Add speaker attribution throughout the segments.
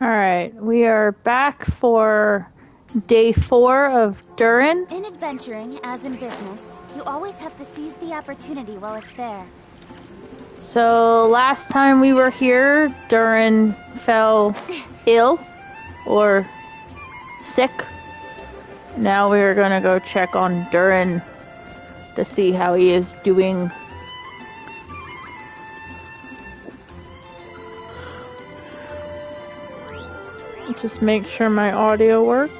Speaker 1: Alright, we are back for day 4 of Durin.
Speaker 2: In adventuring, as in business, you always have to seize the opportunity while it's there.
Speaker 1: So last time we were here, Durin fell ill or sick. Now we are gonna go check on Durin to see how he is doing. Just make sure my audio works.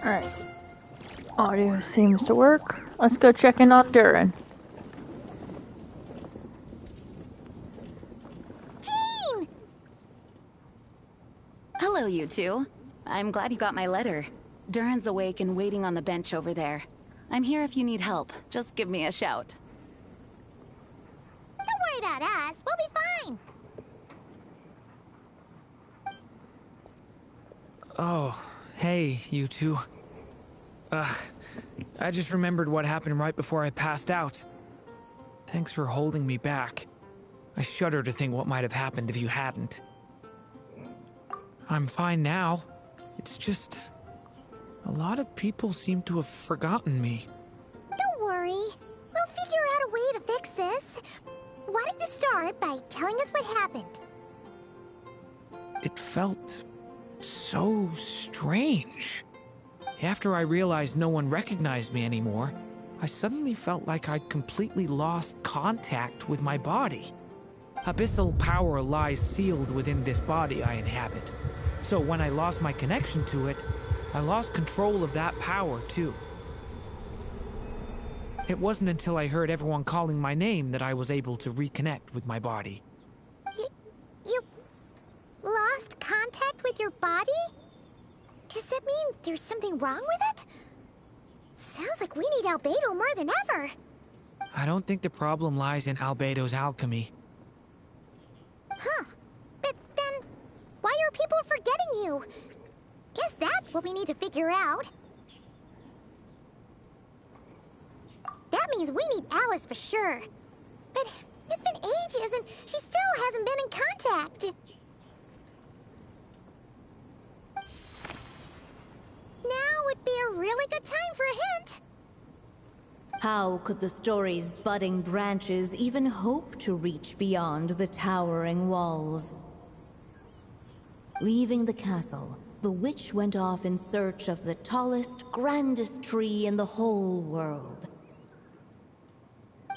Speaker 1: Alright. Audio seems to work. Let's go check in on Durin.
Speaker 2: Jean!
Speaker 3: Hello, you two. I'm glad you got my letter. Durin's awake and waiting on the bench over there. I'm here if you need help. Just give me a shout.
Speaker 2: Don't worry about us. We'll be fine.
Speaker 4: Oh, hey, you two. I just remembered what happened right before I passed out. Thanks for holding me back. I shudder to think what might have happened if you hadn't. I'm fine now. It's just... a lot of people seem to have forgotten me.
Speaker 2: Don't worry. We'll figure out a way to fix this. Why don't you start by telling us what happened?
Speaker 4: It felt so strange. After I realized no one recognized me anymore, I suddenly felt like I'd completely lost contact with my body. Abyssal power lies sealed within this body I inhabit. So when I lost my connection to it, I lost control of that power too. It wasn't until I heard everyone calling my name that I was able to reconnect with my body.
Speaker 2: You lost contact with your body? Does that mean there's something wrong with it? Sounds like we need Albedo more than ever.
Speaker 4: I don't think the problem lies in Albedo's alchemy.
Speaker 2: Huh. But then, why are people forgetting you? Guess that's what we need to figure out. That means we need Alice for sure. But it's been ages and she still hasn't been in contact. Now would be a really good time for a hint.
Speaker 5: How could the story's budding branches even hope to reach beyond the towering walls? Leaving the castle, the witch went off in search of the tallest, grandest tree in the whole world.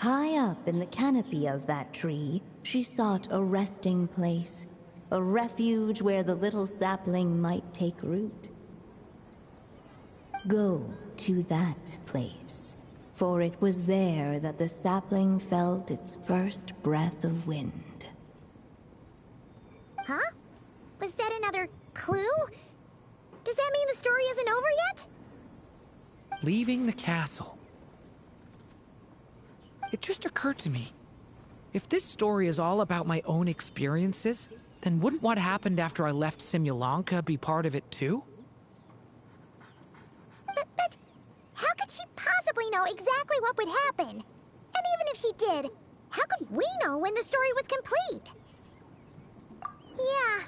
Speaker 5: High up in the canopy of that tree, she sought a resting place, a refuge where the little sapling might take root. Go to that place, for it was there that the sapling felt its first breath of wind.
Speaker 2: Huh? Was that another clue? Does that mean the story isn't over yet?
Speaker 4: Leaving the castle. It just occurred to me. If this story is all about my own experiences, then wouldn't what happened after I left Simulanka be part of it too?
Speaker 2: But how could she possibly know exactly what would happen? And even if she did, how could we know when the story was complete? Yeah.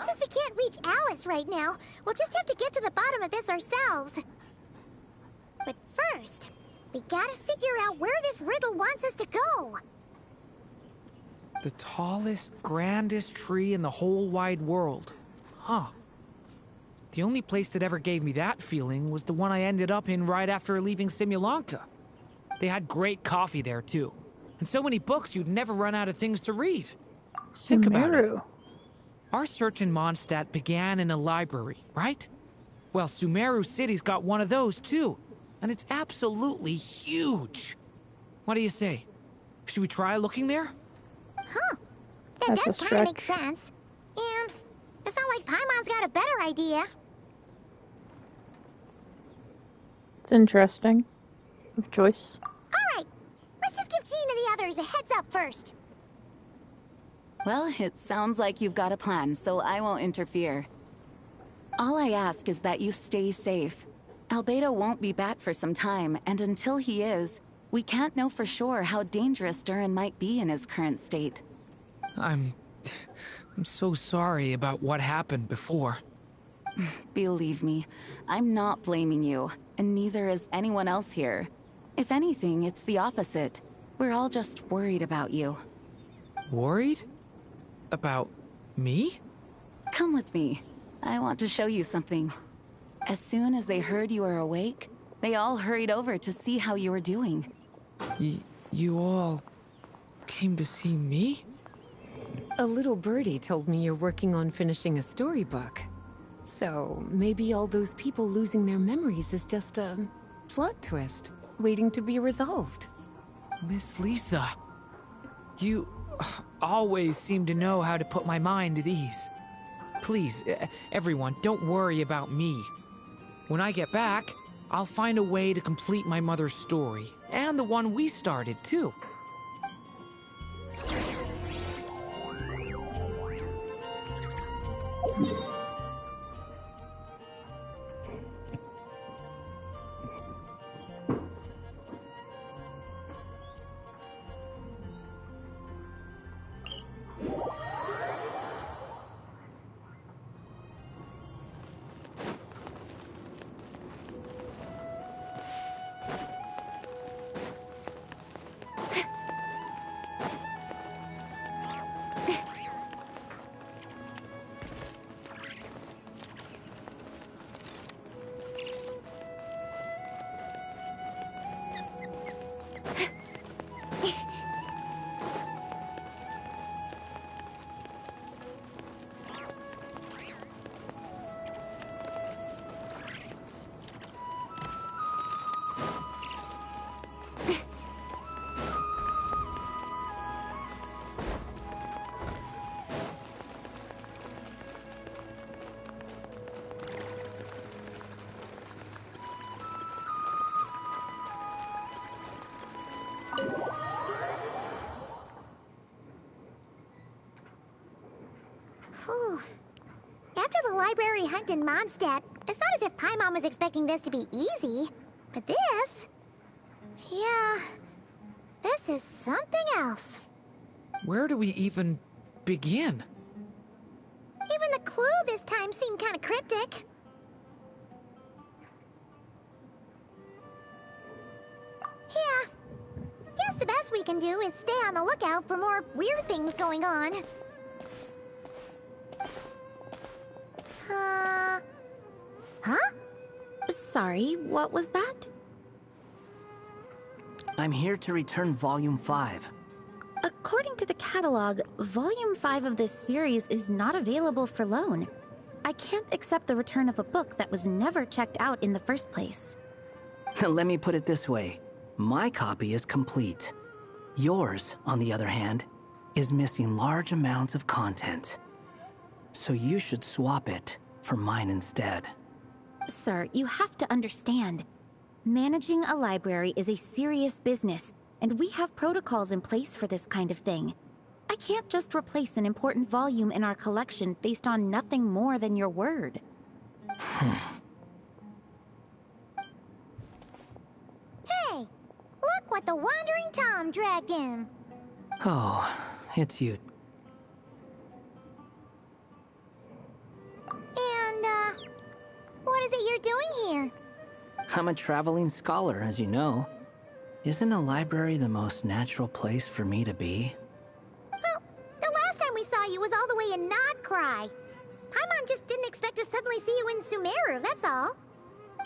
Speaker 2: Since we can't reach Alice right now, we'll just have to get to the bottom of this ourselves. But first, we gotta figure out where this riddle wants us to go.
Speaker 4: The tallest, grandest tree in the whole wide world. Huh. The only place that ever gave me that feeling was the one I ended up in right after leaving Simulanka. They had great coffee there, too. And so many books you'd never run out of things to read. Think about it. Our search in Mondstadt began in a library, right? Well, Sumeru City's got one of those, too. and it's absolutely huge. What do you say? Should we try looking there?
Speaker 2: Huh. That
Speaker 1: That's
Speaker 2: does
Speaker 1: a
Speaker 2: kind of make
Speaker 1: stretch.
Speaker 2: sense. And it's not like Paimon's got a better idea.
Speaker 1: It's interesting. Of choice.
Speaker 2: Alright, let's just give Jean and the others a heads up first.
Speaker 3: Well, it sounds like you've got a plan, so I won't interfere. All I ask is that you stay safe. Albedo won't be back for some time, and until he is, we can't know for sure how dangerous Durin might be in his current state.
Speaker 4: I'm so sorry about what happened before.
Speaker 3: Believe me, I'm not blaming you, and neither is anyone else here. If anything, it's the opposite. We're all just worried about you.
Speaker 4: Worried? About me?
Speaker 3: Come with me. I want to show you something. As soon as they heard you were awake, they all hurried over to see how you were doing.
Speaker 4: You all came to see me?
Speaker 6: A little birdie told me you're working on finishing a storybook. So maybe all those people losing their memories is just a plot twist, waiting to be resolved.
Speaker 4: Miss Lisa, you always seem to know how to put my mind at ease. Please, everyone, don't worry about me. When I get back, I'll find a way to complete my mother's story, and the one we started, too.
Speaker 2: Whew. After the library hunt in Mondstadt, it's not as if Paimon was expecting this to be easy. But this... yeah... this is something else.
Speaker 4: Where do we even begin?
Speaker 2: Even the clue this time seemed kind of cryptic. Yeah. Guess the best we can do is stay on the lookout for more weird things going on. Huh?
Speaker 7: Sorry, what was that?
Speaker 8: I'm here to return Volume 5.
Speaker 7: According to the catalog, Volume 5 of this series is not available for loan. I can't accept the return of a book that was never checked out in the first place.
Speaker 8: Let me put it this way. My copy is complete. Yours, on the other hand, is missing large amounts of content. So you should swap it for mine instead.
Speaker 7: Sir, you have to understand. Managing a library is a serious business, and we have protocols in place for this kind of thing. I can't just replace an important volume in our collection based on nothing more than your word.
Speaker 2: Hey! Look what the Wandering Tom dragged in.
Speaker 8: Oh, it's you.
Speaker 2: And, what is it you're doing here?
Speaker 8: I'm a traveling scholar, as you know. Isn't a library the most natural place for me to be?
Speaker 2: Well, the last time we saw you was all the way in Nodcry. Paimon just didn't expect to suddenly see you in Sumeru, that's all.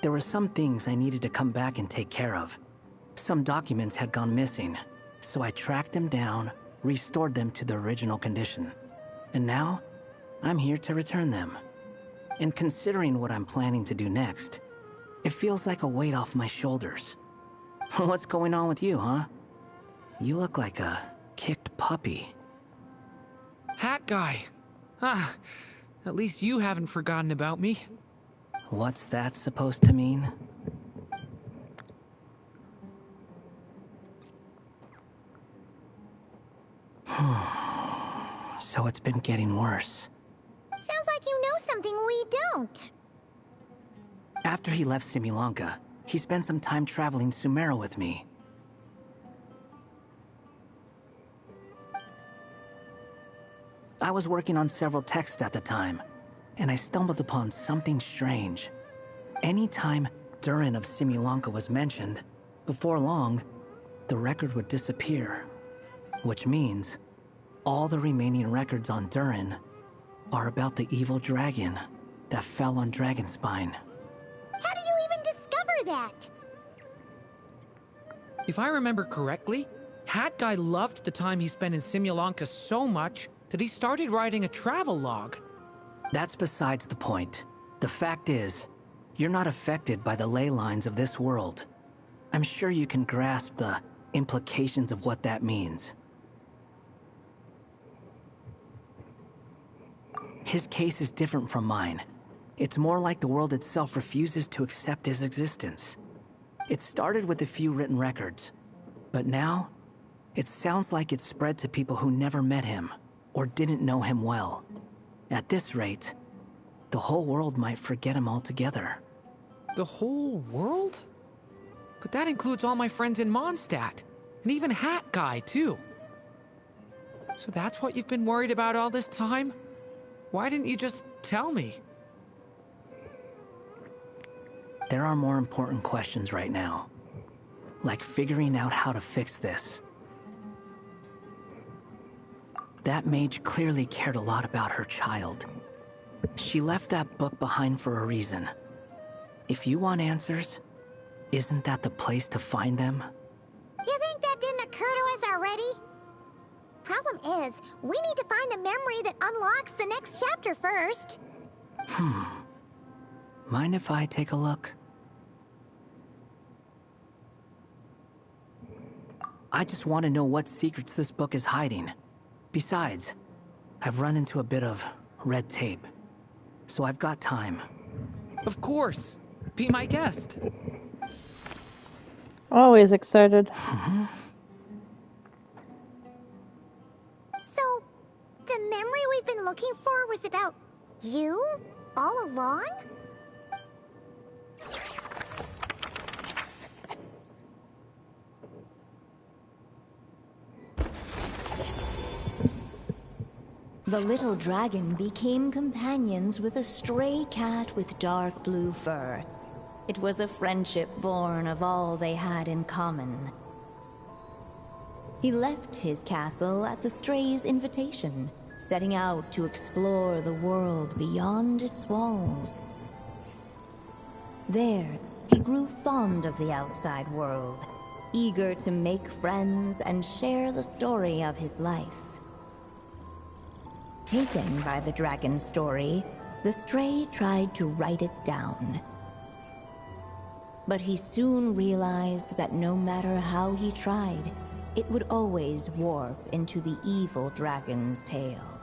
Speaker 8: There were some things I needed to come back and take care of. Some documents had gone missing, so I tracked them down, restored them to their original condition. And now, I'm here to return them. And considering what I'm planning to do next, It feels like a weight off my shoulders. What's going on with you, huh? You look like a kicked puppy.
Speaker 4: Hat guy. Ah, at least you haven't forgotten about me.
Speaker 8: What's that supposed to mean? So it's been getting worse.
Speaker 2: Sounds like you know something we don't.
Speaker 8: After he left Simulanka, he spent some time traveling Sumeru with me. I was working on several texts at the time, and I stumbled upon something strange. Anytime Durin of Simulanka was mentioned, before long, the record would disappear. Which means, all the remaining records on Durin are about the evil dragon that fell on Dragonspine.
Speaker 2: How did you even discover that?
Speaker 4: If I remember correctly, Hat Guy loved the time he spent in Simulanka so much that he started writing a travel log.
Speaker 8: That's besides the point. The fact is, you're not affected by the ley lines of this world. I'm sure you can grasp the implications of what that means. His case is different from mine. It's more like the world itself refuses to accept his existence. It started with a few written records, but now, it sounds like it's spread to people who never met him, or didn't know him well. At this rate, the whole world might forget him altogether.
Speaker 4: The whole world? But that includes all my friends in Mondstadt, and even Hat Guy, too. So that's what you've been worried about all this time? Why didn't you just tell me?
Speaker 8: There are more important questions right now, like figuring out how to fix this. That mage clearly cared a lot about her child. She left that book behind for a reason. If you want answers, isn't that the place to find them?
Speaker 2: You think that didn't occur to us already? Problem is, we need to find the memory that unlocks the next chapter first.
Speaker 8: Mind if I take a look? I just want to know what secrets this book is hiding. Besides, I've run into a bit of red tape, so I've got time.
Speaker 4: Of course. Be my guest.
Speaker 1: Always excited.
Speaker 2: So, the memory we've been looking for was about you all along?
Speaker 5: The little dragon became companions with a stray cat with dark blue fur. It was a friendship born of all they had in common. He left his castle at the stray's invitation, setting out to explore the world beyond its walls. There, he grew fond of the outside world, eager to make friends and share the story of his life. Taken by the dragon's story, the stray tried to write it down. But he soon realized that no matter how he tried, it would always warp into the evil dragon's tale.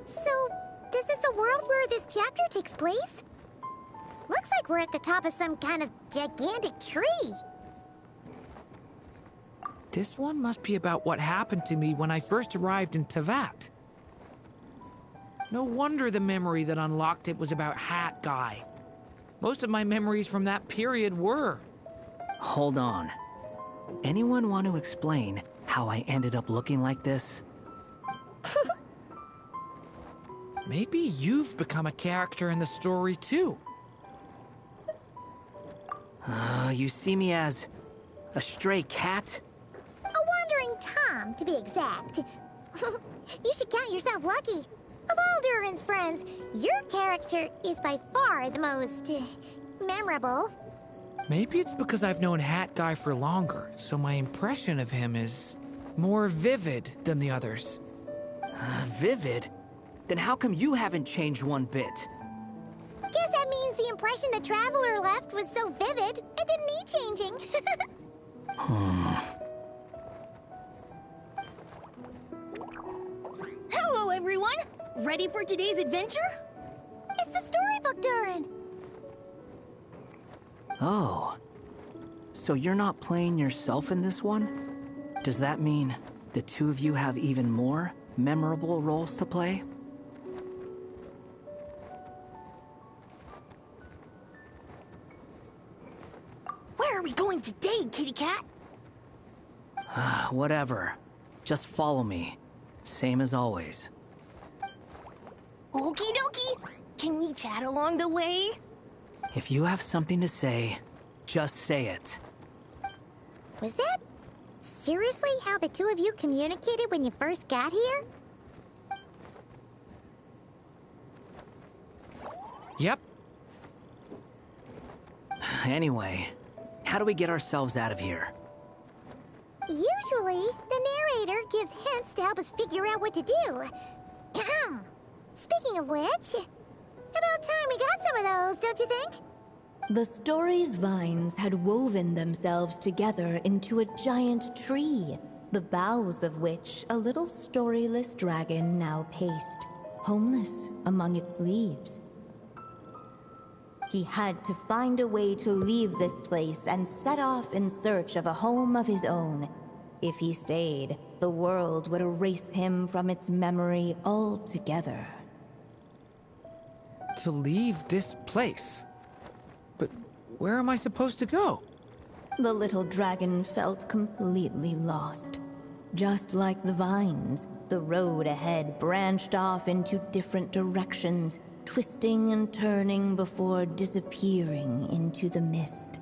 Speaker 2: So, this is the world where this chapter takes place? Looks like we're at the top of some kind of gigantic tree.
Speaker 4: This one must be about what happened to me when I first arrived in Tevat. No wonder the memory that unlocked it was about Hat Guy. Most of my memories from that period were.
Speaker 8: Hold on. Anyone want to explain how I ended up looking like this?
Speaker 4: Maybe you've become a character in the story too.
Speaker 8: You see me as a stray cat?
Speaker 2: A wandering Tom, to be exact. You should count yourself lucky. Of all Durin's friends, your character is by far the most memorable.
Speaker 4: Maybe it's because I've known Hat Guy for longer, so my impression of him is more vivid than the others.
Speaker 8: Vivid? Then how come you haven't changed one bit?
Speaker 2: Guess that means the impression the traveler left was so vivid, it didn't need changing.
Speaker 9: Hello, everyone! Ready for today's adventure?
Speaker 2: It's the storybook, Durin.
Speaker 8: Oh. So you're not playing yourself in this one? Does that mean the two of you have even more memorable roles to play?
Speaker 9: Where are we going today, kitty cat?
Speaker 8: Whatever. Just follow me. Same as always.
Speaker 9: Okie dokie! Can we chat along the way?
Speaker 8: If you have something to say, just say it.
Speaker 2: Was that seriously how the two of you communicated when you first got here?
Speaker 4: Yep.
Speaker 8: Anyway, how do we get ourselves out of here?
Speaker 2: Usually, the narrator gives hints to help us figure out what to do. Speaking of which, about time we got some of those, don't you think?
Speaker 5: The story's vines had woven themselves together into a giant tree, the boughs of which a little storyless dragon now paced, homeless among its leaves. He had to find a way to leave this place and set off in search of a home of his own. If he stayed, the world would erase him from its memory altogether.
Speaker 4: To leave this place? But where am I supposed to go?
Speaker 5: The little dragon felt completely lost. Just like the vines, the road ahead branched off into different directions, twisting and turning before disappearing into the mist.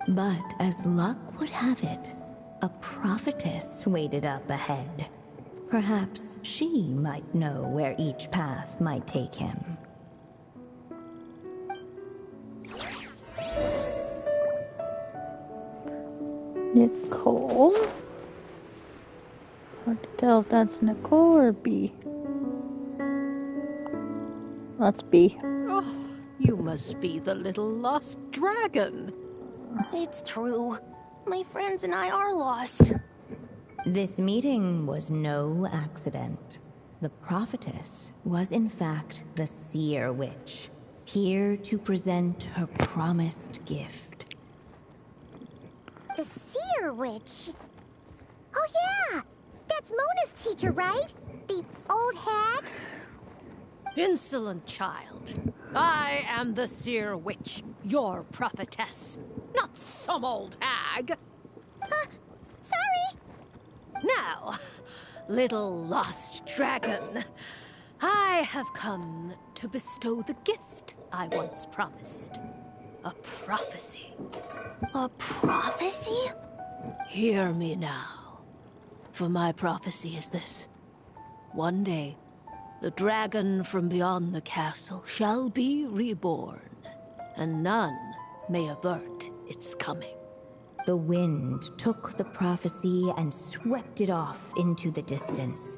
Speaker 5: But as luck would have it, a prophetess waited up ahead. Perhaps she might know where each path might take him.
Speaker 1: Nicole? Hard to tell if that's Nicole or B. That's B.
Speaker 10: Oh, you must be the little lost dragon.
Speaker 9: It's true. My friends and I are lost.
Speaker 5: This meeting was no accident. The prophetess was in fact the seer witch, here to present her promised gift.
Speaker 2: The seer witch? Oh yeah! That's Mona's teacher, right? The old hag?
Speaker 10: Insolent child. I am the seer witch, your prophetess, not some old hag.
Speaker 2: Sorry!
Speaker 10: Now, little lost dragon, I have come to bestow the gift I once promised. A prophecy.
Speaker 9: A prophecy?
Speaker 10: Hear me now, for my prophecy is this. One day, the dragon from beyond the castle shall be reborn, and none may avert its coming.
Speaker 5: The wind took the prophecy and swept it off into the distance.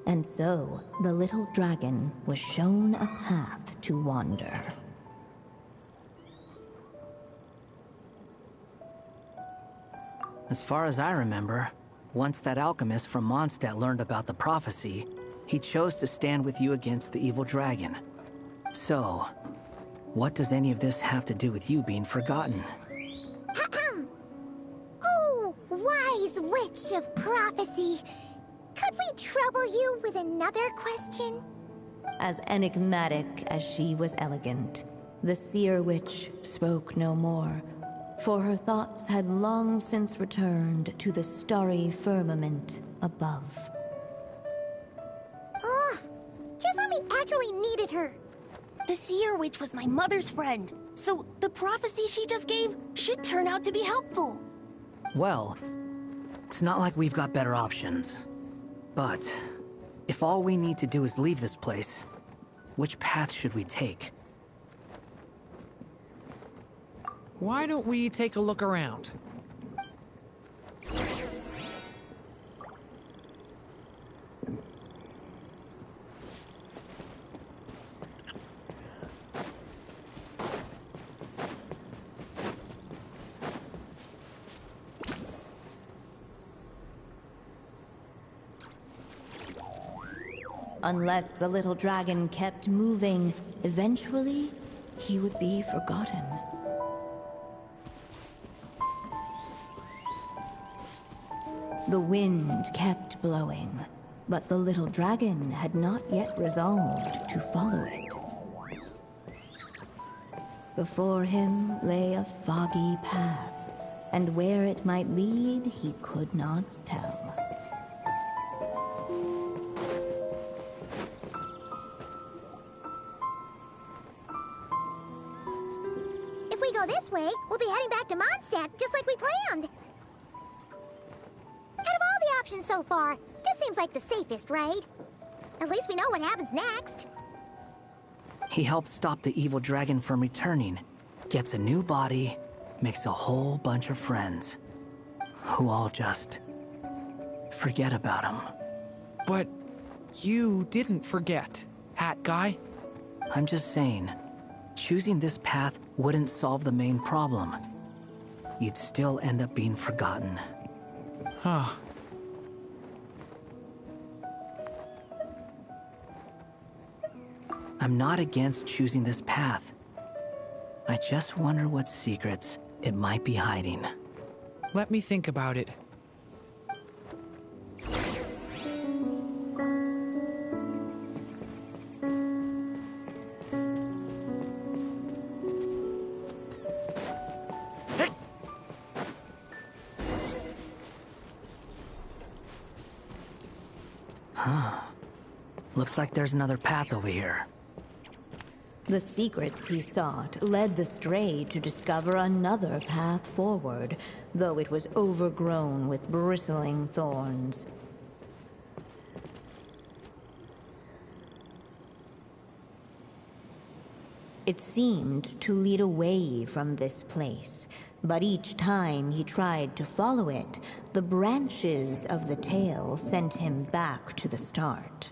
Speaker 5: And so, the little dragon was shown a path to wander.
Speaker 8: As far as I remember, once that alchemist from Mondstadt learned about the prophecy, he chose to stand with you against the evil dragon. So, what does any of this have to do with you being forgotten?
Speaker 2: Oh, wise witch of prophecy! Could we trouble you with another question?
Speaker 5: As enigmatic as she was elegant, the seer witch spoke no more, for her thoughts had long since returned to the starry firmament above.
Speaker 2: Just when we actually needed her.
Speaker 9: The seer witch was my mother's friend, so the prophecy she just gave should turn out to be helpful.
Speaker 8: Well, it's not like we've got better options. But, if all we need to do is leave this place, which path should we take?
Speaker 4: Why don't we take a look around?
Speaker 5: Unless the little dragon kept moving, eventually he would be forgotten. The wind kept blowing, but the little dragon had not yet resolved to follow it. Before him lay a foggy path, and where it might lead he could not tell.
Speaker 2: If we go this way, we'll be heading back to Mondstadt, just like we planned. Out of all the options so far, this seems like the safest, right? At least we know what happens next.
Speaker 8: He helps stop the evil dragon from returning, gets a new body, makes a whole bunch of friends, who all just forget about him.
Speaker 4: But you didn't forget, Hat Guy.
Speaker 8: I'm just saying, choosing this path wouldn't solve the main problem. You'd still end up being forgotten.
Speaker 4: Huh.
Speaker 8: I'm not against choosing this path. I just wonder what secrets it might be hiding.
Speaker 4: Let me think about it.
Speaker 8: Looks like there's another path over here.
Speaker 5: The secrets he sought led the stray to discover another path forward, though it was overgrown with bristling thorns. It seemed to lead away from this place, but each time he tried to follow it, the branches of the tail sent him back to the start.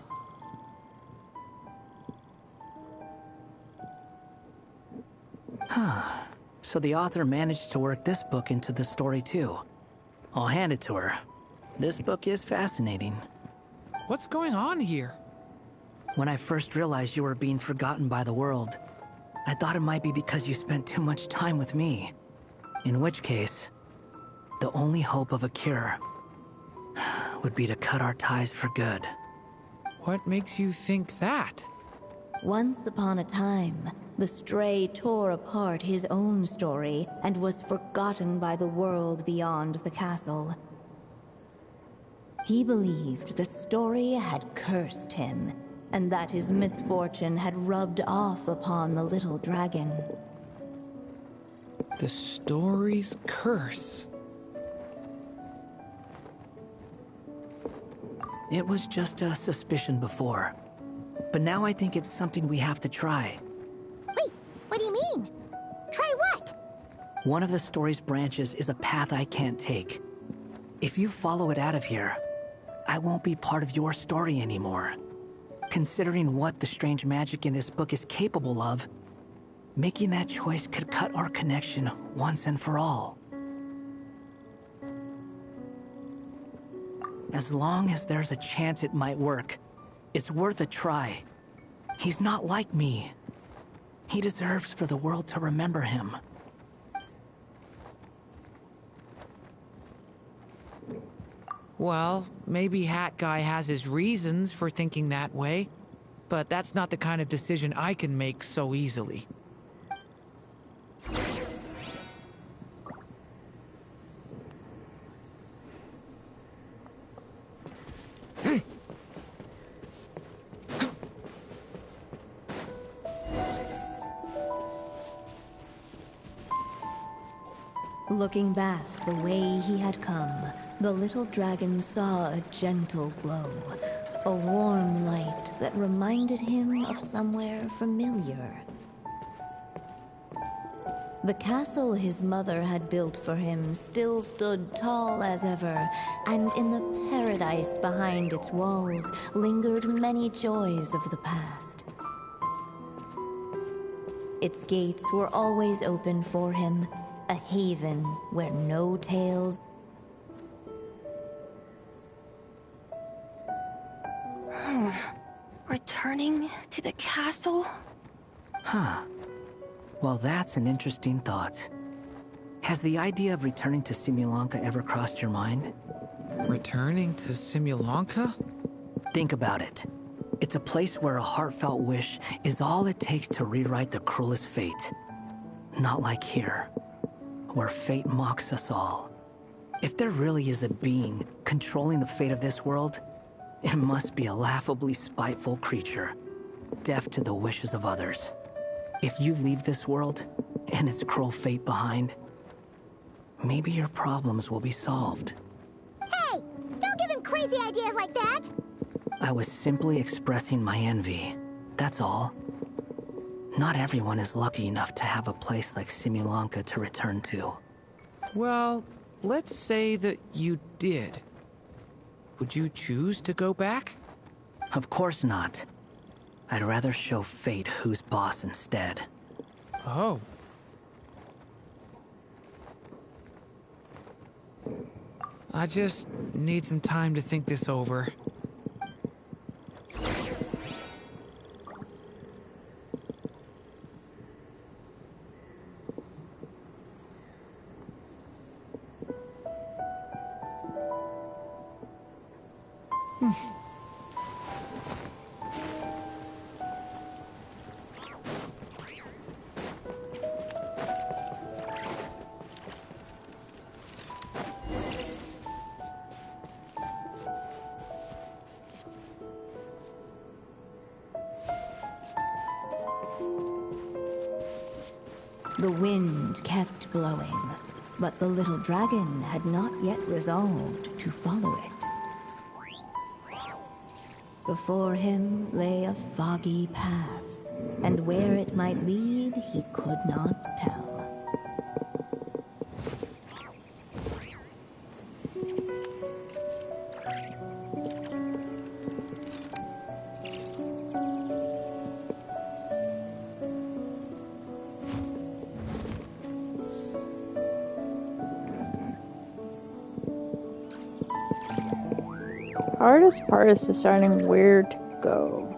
Speaker 8: So the author managed to work this book into the story too. I'll hand it to her. This book is fascinating.
Speaker 4: What's going on here?
Speaker 8: When I first realized you were being forgotten by the world, I thought it might be because you spent too much time with me. In which case, the only hope of a cure would be to cut our ties for good.
Speaker 4: What makes you think that?
Speaker 5: Once upon a time, the stray tore apart his own story and was forgotten by the world beyond the castle. He believed the story had cursed him, and that his misfortune had rubbed off upon the little dragon.
Speaker 4: The story's curse.
Speaker 8: It was just a suspicion before, but now I think it's something we have to try.
Speaker 2: Wait, what do you mean? Try what?
Speaker 8: One of the story's branches is a path I can't take. If you follow it out of here, I won't be part of your story anymore. Considering what the strange magic in this book is capable of, making that choice could cut our connection once and for all. As long as there's a chance it might work, it's worth a try. He's not like me. He deserves for the world to remember him.
Speaker 4: Well, maybe Hat Guy has his reasons for thinking that way, but that's not the kind of decision I can make so easily.
Speaker 5: Looking back the way he had come, the little dragon saw a gentle glow, a warm light that reminded him of somewhere familiar. The castle his mother had built for him still stood tall as ever, and in the paradise behind its walls lingered many joys of the past. Its gates were always open for him, a haven where no tales.
Speaker 9: Returning to the castle?
Speaker 8: Huh. Well, that's an interesting thought. Has the idea of returning to Simulanka ever crossed your mind?
Speaker 4: Returning to Simulanka?
Speaker 8: Think about it. It's a place where a heartfelt wish is all it takes to rewrite the cruelest fate. Not like here, where fate mocks us all. If there really is a being controlling the fate of this world, it must be a laughably spiteful creature, deaf to the wishes of others. If you leave this world and its cruel fate behind, maybe your problems will be solved.
Speaker 2: Hey! Don't give him crazy ideas like that!
Speaker 8: I was simply expressing my envy, that's all. Not everyone is lucky enough to have a place like Simulanka to return to.
Speaker 4: Well, let's say that you did. Would you choose to go back?
Speaker 8: Of course not. I'd rather show fate who's boss instead.
Speaker 4: Oh. I just need some time to think this over.
Speaker 5: The wind kept blowing, but the little dragon had not yet resolved to follow it. Before him lay a foggy path, and where it might lead he could not tell.
Speaker 1: Hardest part is deciding where to go.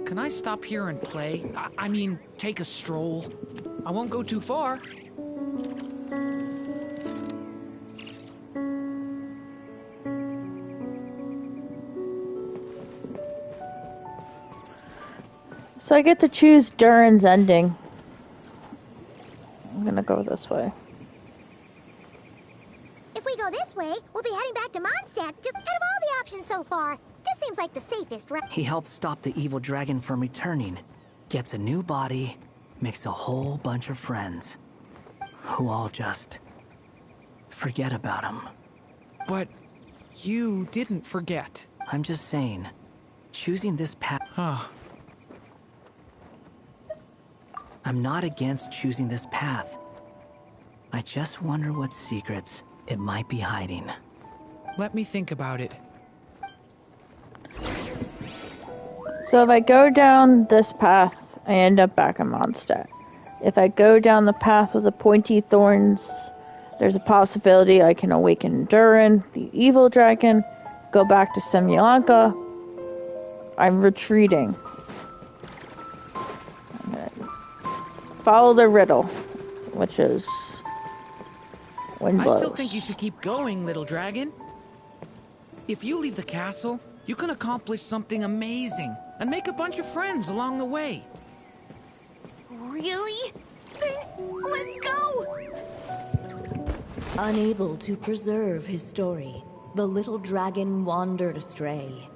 Speaker 4: Can I stop here and play? I mean, take a stroll. I won't go too far.
Speaker 1: So I get to choose Durin's ending. I'm gonna go this way.
Speaker 2: If we go this way, we'll be heading back to Mondstadt. Just out of all the options so far, this seems like the safest route.
Speaker 8: He helps stop the evil dragon from returning, gets a new body, makes a whole bunch of friends, who all just forget about him.
Speaker 4: But you didn't forget.
Speaker 8: I'm just saying, choosing this path...
Speaker 4: Huh.
Speaker 8: I'm not against choosing this path. I just wonder what secrets it might be hiding.
Speaker 4: Let me think about it.
Speaker 1: So if I go down this path, I end up back in Mondstadt. If I go down the path with the pointy thorns, there's a possibility I can awaken Durin, the evil dragon, go back to Simulanka. I'm retreating. Follow the riddle, which is wind blows.
Speaker 4: I still think you should keep going, little dragon. If you leave the castle, you can accomplish something amazing and make a bunch of friends along the way.
Speaker 9: Really? Then let's go!
Speaker 5: Unable to preserve his story, the little dragon wandered astray.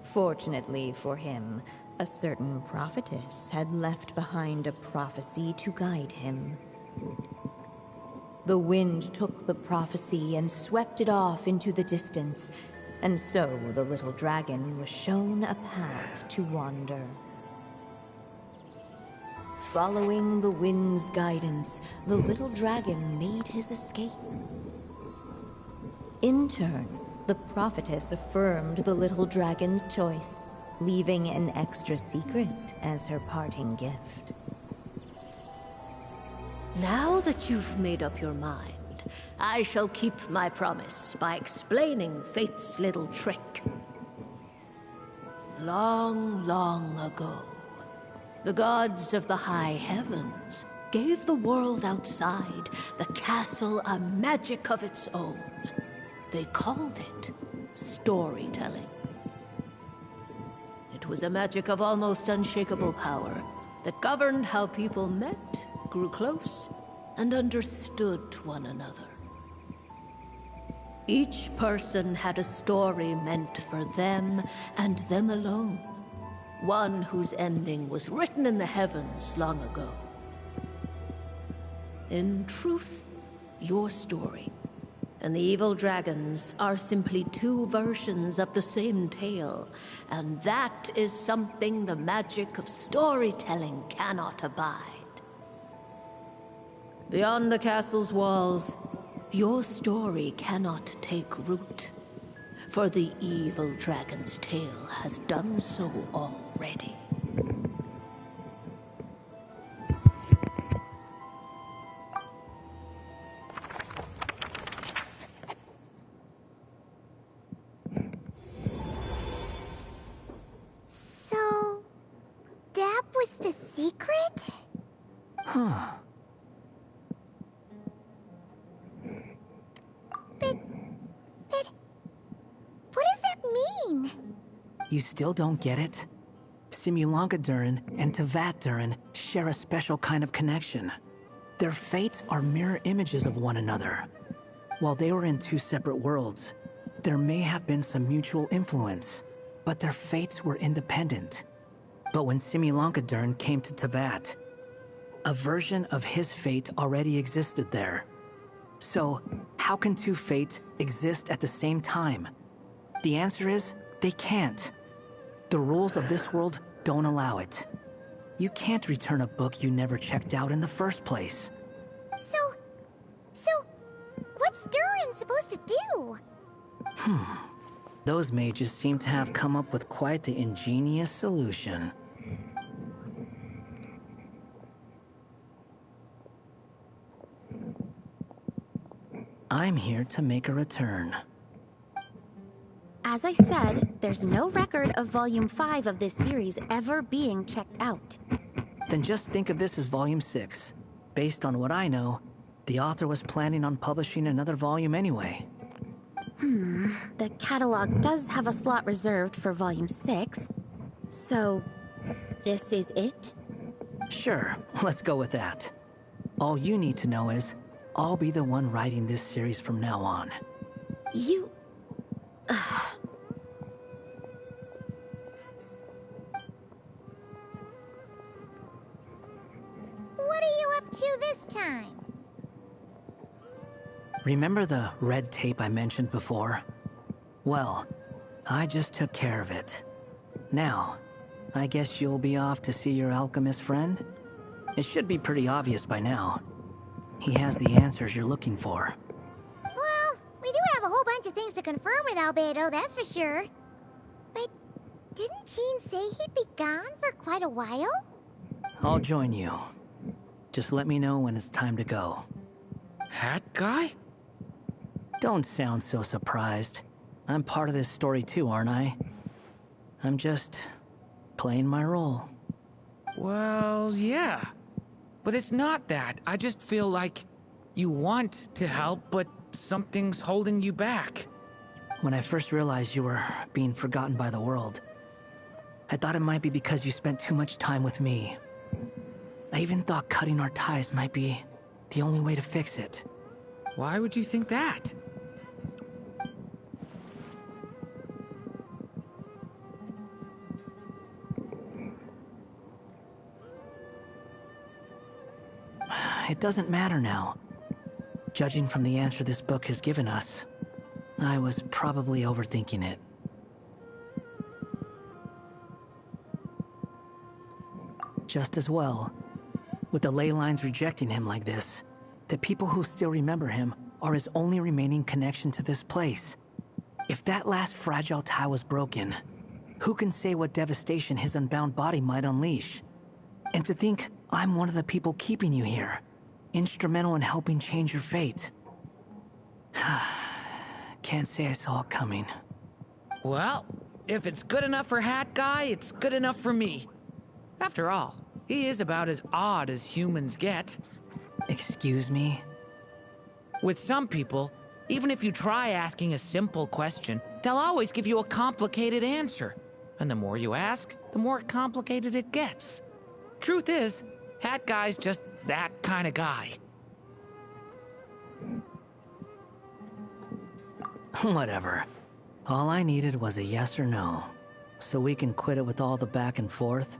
Speaker 5: Fortunately for him, a certain prophetess had left behind a prophecy to guide him. The wind took the prophecy and swept it off into the distance, and so the little dragon was shown a path to wander. Following the wind's guidance, the little dragon made his escape. In turn, the prophetess affirmed the little dragon's choice, leaving an extra secret as her parting gift.
Speaker 10: Now that you've made up your mind, I shall keep my promise by explaining Fate's little trick. Long, long ago, the gods of the high heavens gave the world outside the castle a magic of its own. They called it storytelling. It was a magic of almost unshakable power that governed how people met, grew close, and understood one another. Each person had a story meant for them and them alone. One whose ending was written in the heavens long ago. In truth, your story and the evil dragons are simply two versions of the same tale, and that is something the magic of storytelling cannot abide. Beyond the castle's walls, your story cannot take root, for the evil dragon's tale has done so already.
Speaker 2: So, that was the secret?
Speaker 8: Huh.
Speaker 2: But what does that mean?
Speaker 8: You still don't get it? Simulanka Durin and Tevat Durin share a special kind of connection. Their fates are mirror images of one another. While they were in two separate worlds, there may have been some mutual influence, but their fates were independent. But when Simulanka Durin came to Tevat, a version of his fate already existed there. So, how can two fates exist at the same time? The answer is, they can't. The rules of this world don't allow it. You can't return a book you never checked out in the first place.
Speaker 2: So, what's Durin supposed to do?
Speaker 8: Those mages seem to have come up with quite the ingenious solution. I'm here to make a return.
Speaker 7: As I said, there's no record of Volume 5 of this series ever being checked out.
Speaker 8: Then just think of this as Volume 6. Based on what I know, the author was planning on publishing another volume anyway.
Speaker 7: The catalog does have a slot reserved for Volume 6. So, this is it?
Speaker 8: Sure, let's go with that. All you need to know is, I'll be the one writing this series from now on.
Speaker 7: You...
Speaker 2: What are you up to this time?
Speaker 8: Remember the red tape I mentioned before? Well, I just took care of it. Now, I guess you'll be off to see your alchemist friend? It should be pretty obvious by now. He has the answers you're looking for.
Speaker 2: Well, we do have a whole bunch of things to confirm with Albedo, that's for sure. But didn't Jean say he'd be gone for quite a while?
Speaker 8: I'll join you. Just let me know when it's time to go.
Speaker 4: Hat guy?
Speaker 8: Don't sound so surprised. I'm part of this story too, aren't I? I'm just playing my role.
Speaker 4: Well, yeah. But it's not that. I just feel like you want to help, but something's holding you back.
Speaker 8: When I first realized you were being forgotten by the world, I thought it might be because you spent too much time with me. I even thought cutting our ties might be the only way to fix it.
Speaker 4: Why would you think that?
Speaker 8: It doesn't matter now. Judging from the answer this book has given us, I was probably overthinking it. Just as well. With the ley lines rejecting him like this, the people who still remember him are his only remaining connection to this place. If that last fragile tie was broken, who can say what devastation his unbound body might unleash? And to think I'm one of the people keeping you here. instrumental in helping change your fate. Can't say I saw it coming.
Speaker 4: Well, if it's good enough for Hat Guy, it's good enough for me. After all, he is about as odd as humans get.
Speaker 8: Excuse me?
Speaker 4: With some people, even if you try asking a simple question, they'll always give you a complicated answer. And the more you ask, the more complicated it gets. Truth is, Hat Guy's just that kind of guy.
Speaker 8: Whatever. All I needed was a yes or no, so we can quit it with all the back and forth.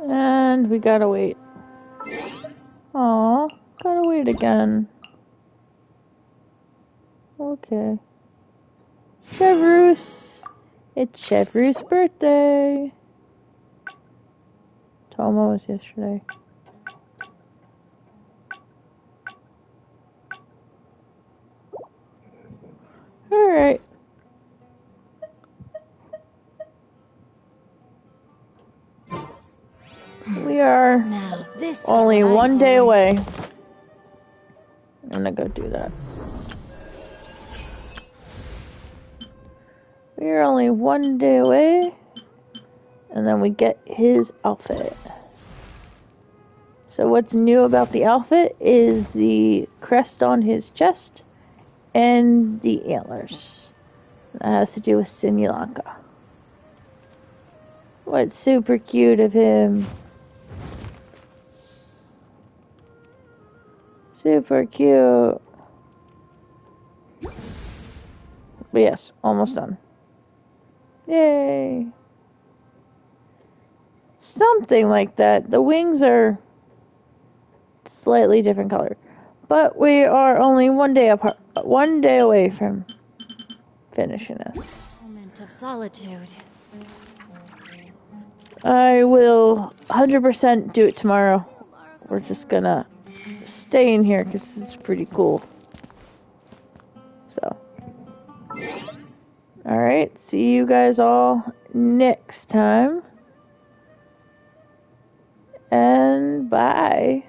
Speaker 1: And we gotta wait. Aw, gotta wait again. Okay. Chevroose! It's Chevroos's birthday! Tomo was yesterday. Alright. We are
Speaker 7: Now, this is
Speaker 1: only
Speaker 7: what I
Speaker 1: one
Speaker 7: call
Speaker 1: day
Speaker 7: a-
Speaker 1: away. I'm gonna go do that. We are only one day away, and then we get his outfit. So what's new about the outfit is the crest on his chest and the antlers. That has to do with Simulanka. What's super cute of him. Super cute. But yes, almost done. Yay. Something like that. The wings are slightly different color. But we are only one day apart, one day away from finishing this.
Speaker 7: Moment of solitude.
Speaker 1: I will 100% do it tomorrow. We're just gonna stay in here because this is pretty cool. So. Alright, see you guys all next time. And bye.